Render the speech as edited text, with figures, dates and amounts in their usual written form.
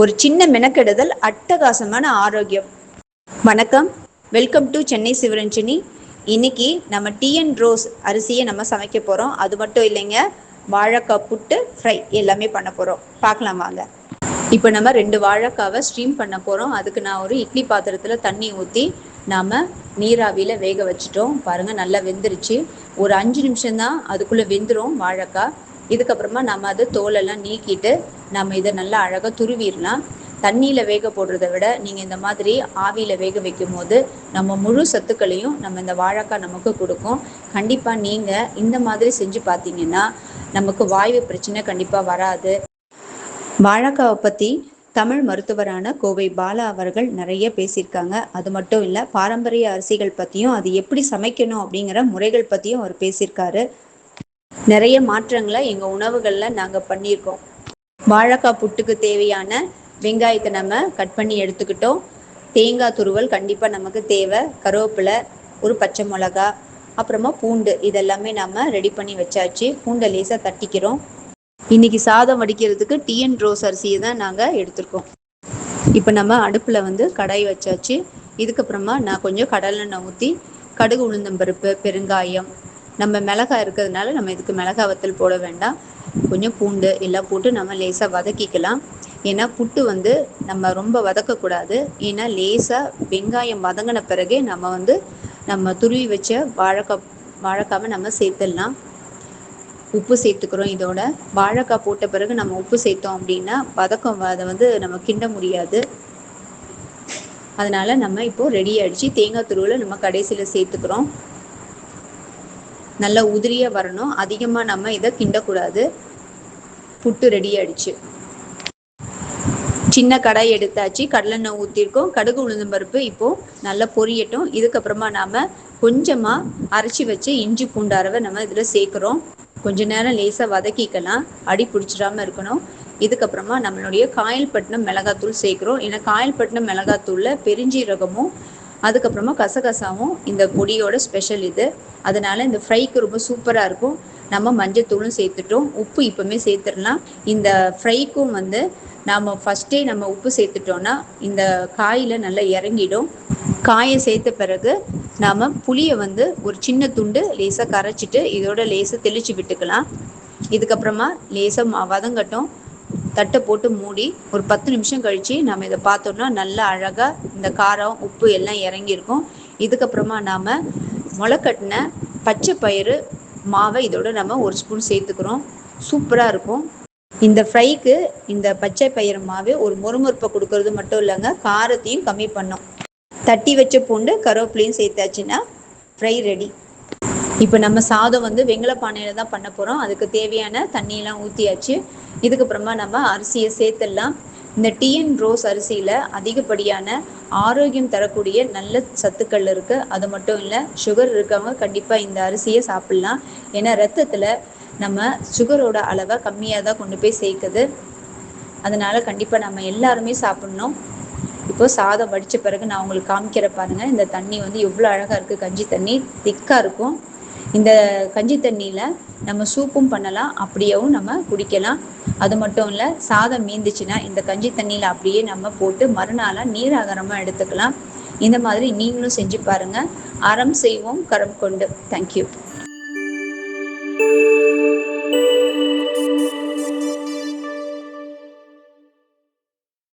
ஒரு சின்ன மெனக்கெடுதல் அட்டகாசமான ஆரோக்கியம். வணக்கம், வெல்கம் டு சென்னை சிவரஞ்சனி. இன்னைக்கு நம்ம டிஎன் ரோஸ் அரிசியை நம்ம சமைக்க போகிறோம். அது மட்டும் இல்லைங்க, வாழைக்காய் புட்டு ஃப்ரை எல்லாமே பண்ண போகிறோம். பார்க்கலாம் வாங்க. இப்போ நம்ம 2 வாழைக்காவை ஸ்டீம் பண்ண போகிறோம். அதுக்கு நான் ஒரு இட்லி பாத்திரத்தில் தண்ணி ஊற்றி நாம் நீராவியில் வேக வச்சுட்டோம். பாருங்கள், நல்லா வெந்துருச்சு. ஒரு 5 நிமிஷம்தான் அதுக்குள்ளே வெந்துடும் வாழைக்காய். இதுக்கப்புறமா நம்ம அது தோலெல்லாம் நீக்கிட்டு நம்ம இதை நல்லா அழகாக துருவிடலாம். தண்ணியில் வேக போடுறத விட நீங்கள் இந்த மாதிரி ஆவியில் வேக வைக்கும் போது நம்ம முழு சத்துக்களையும் நம்ம இந்த வாழைக்காய் நமக்கு கொடுக்கும். கண்டிப்பாக நீங்கள் இந்த மாதிரி செஞ்சு பார்த்தீங்கன்னா நமக்கு வாய்வு பிரச்சனை கண்டிப்பாக வராது. வாழைக்காவை பற்றி தமிழ் மருத்துவரான கோவை பாலா அவர்கள் நிறைய பேசியிருக்காங்க. அது மட்டும் இல்லை, பாரம்பரிய அரிசிகள் பற்றியும் அது எப்படி சமைக்கணும் அப்படிங்கிற முறைகள் பற்றியும் அவர் பேசியிருக்காரு. நிறைய மாற்றங்களை எங்கள் உணவுகளில் நாங்கள் பண்ணியிருக்கோம். வாழைக்காய் புட்டுக்கு தேவையான வெங்காயத்தை நம்ம கட் பண்ணி எடுத்துக்கிட்டோம். தேங்காய் துருவல் கண்டிப்பாக நமக்கு தேவை. கருவேப்பிலை, ஒரு பச்சை மிளகா, அப்புறமா பூண்டு, இதெல்லாமே நம்ம ரெடி பண்ணி வச்சாச்சு. பூண்டை லேசாக தட்டிக்கிறோம். இன்னைக்கு சாதம் வடிக்கிறதுக்கு டிஎன் ரோஸ் அரிசியை தான் நாங்கள் எடுத்துருக்கோம். இப்போ நம்ம அடுப்பில் கடாய் வச்சாச்சு. இதுக்கப்புறமா நான் கொஞ்சம் கடலெண்ணெய் ஊற்றி கடுகு, உளுந்தம்பருப்பு, பெருங்காயம், நம்ம மிளகாய் இருக்கிறதுனால நம்ம இதுக்கு மிளகாய் வத்தல் போட வேண்டாம். கொஞ்சம் பூண்டு எல்லாம் போட்டு நம்ம லேசாக வதக்கிக்கலாம். ஏன்னா புட்டு நம்ம ரொம்ப வதக்கக்கூடாது. ஏன்னா லேசாக வெங்காயம் வதங்கின பிறகே நம்ம துருவி வச்ச வாழைக்காவை நம்ம சேர்த்துடலாம். உப்பு சேர்த்துக்கிறோம். இதோட வாழைக்காய் போட்ட பிறகு நம்ம உப்பு சேர்த்தோம் அப்படின்னா வதக்கம் அதை நம்ம கிண்ட முடியாது. அதனால நம்ம இப்போ ரெடி ஆயிடுச்சு. தேங்காய் துருவலை நம்ம கடைசியில் சேர்த்துக்கிறோம். நல்லா உதிரியாக வரணும். அதிகமாக நம்ம இதை கிண்டக்கூடாது. புட்டு ரெடி ஆயிடுச்சு. சின்ன கடாய் எடுத்தாச்சு. கடலெண்ணெய் ஊற்றிருக்கோம். கடுகு, உளுந்தம்பருப்பு இப்போது நல்லா பொரியட்டும். இதுக்கப்புறமா நாம் கொஞ்சமாக அரைச்சி வச்சு இஞ்சி பூண்டு அரவை நம்ம இதில் சேர்க்குறோம். கொஞ்ச நேரம் லேசாக வதக்கிக்கலாம். அடி பிடிச்சிடாமல் இருக்கணும். இதுக்கப்புறமா நம்மளுடைய காயல்பட்டினம் மிளகாத்தூள் சேர்க்குறோம். ஏன்னா காயல்பட்டினம் மிளகாத்தூளில் பெருஞ்சீரகமும் அதுக்கப்புறமா கசகசாவும் இந்த பொடியோட ஸ்பெஷல் இது. அதனால் இந்த ஃப்ரைக்கு ரொம்ப சூப்பராக இருக்கும். நம்ம மஞ்சத்தூளும் சேர்த்துட்டோம். உப்பு இப்போவுமே சேர்த்துடலாம். இந்த ஃப்ரைக்கும் நாம் ஃபஸ்ட்டே நம்ம உப்பு சேர்த்துட்டோன்னா இந்த காயில் நல்லா இறங்கிடும். காயை சேர்த்த பிறகு நாம் புளியை ஒரு சின்ன துண்டு லேசாக கரைச்சிட்டு இதோட லேசாக தெளித்து விட்டுக்கலாம். இதுக்கப்புறமா லேசாக வதங்கட்டும். தட்டை போட்டு மூடி ஒரு 10 நிமிஷம் கழித்து நம்ம இதை பார்த்தோம்னா நல்லா அழகாக இந்த காரம், உப்பு எல்லாம் இறங்கியிருக்கும். இதுக்கப்புறமா நாம் முளைக்கட்டின பச்சை பயிறு மாவை இதோட நம்ம 1 ஸ்பூன் சேர்த்துக்கிறோம். சூப்பராக இருக்கும். இந்த ஃப்ரைக்கு இந்த பச்சை பயிறு மாவு ஒரு மொறுமொறுப்பை கொடுக்கறது மட்டும் இல்லைங்க, காரத்தையும் கம்மி பண்ணும். தட்டி வச்ச பூண்டு, கருவேப்பிலையும் சேர்த்தாச்சுன்னா ஃப்ரை ரெடி. இப்போ நம்ம சாதம் வெங்கல பானையில் தான் பண்ண போகிறோம். அதுக்கு தேவையான தண்ணியெல்லாம் ஊற்றியாச்சு. இதுக்கப்புறமா நம்ம அரிசியை சேர்த்துடலாம். இந்த டிஎன் ரோஸ் அரிசியில் அதிகப்படியான ஆரோக்கியம் தரக்கூடிய நல்ல சத்துக்கள் இருக்குது. அது மட்டும் இல்லை, சுகர் இருக்கவங்க கண்டிப்பாக இந்த அரிசியை சாப்பிட்லாம். ஏன்னா ரத்தத்தில் நம்ம சுகரோட அளவை கம்மியாக தான் கொண்டு போய் சேர்க்குது. அதனால் கண்டிப்பாக நம்ம எல்லாருமே சாப்பிட்ணும். இப்போ சாதம் வடித்த பிறகு நான் உங்களுக்கு காமிக்கிற பாருங்கள். இந்த தண்ணி எவ்வளோ அழகாக இருக்குது. கஞ்சி தண்ணி திக்காக இருக்கும். இந்த கஞ்சி தண்ணியில் நம்ம சூப்பும் பண்ணலாம், அப்படியேவும் நம்ம குடிக்கலாம். அது மட்டும் இல்லை, சாதம் மீந்துச்சுன்னா இந்த கஞ்சி தண்ணியில் அப்படியே நம்ம போட்டு மறுநாளாக நீராகாரமாக எடுத்துக்கலாம். இந்த மாதிரி நீங்களும் செஞ்சு பாருங்கள். அறம் செய்வோம் கரம் கொண்டு. தேங்க்யூ.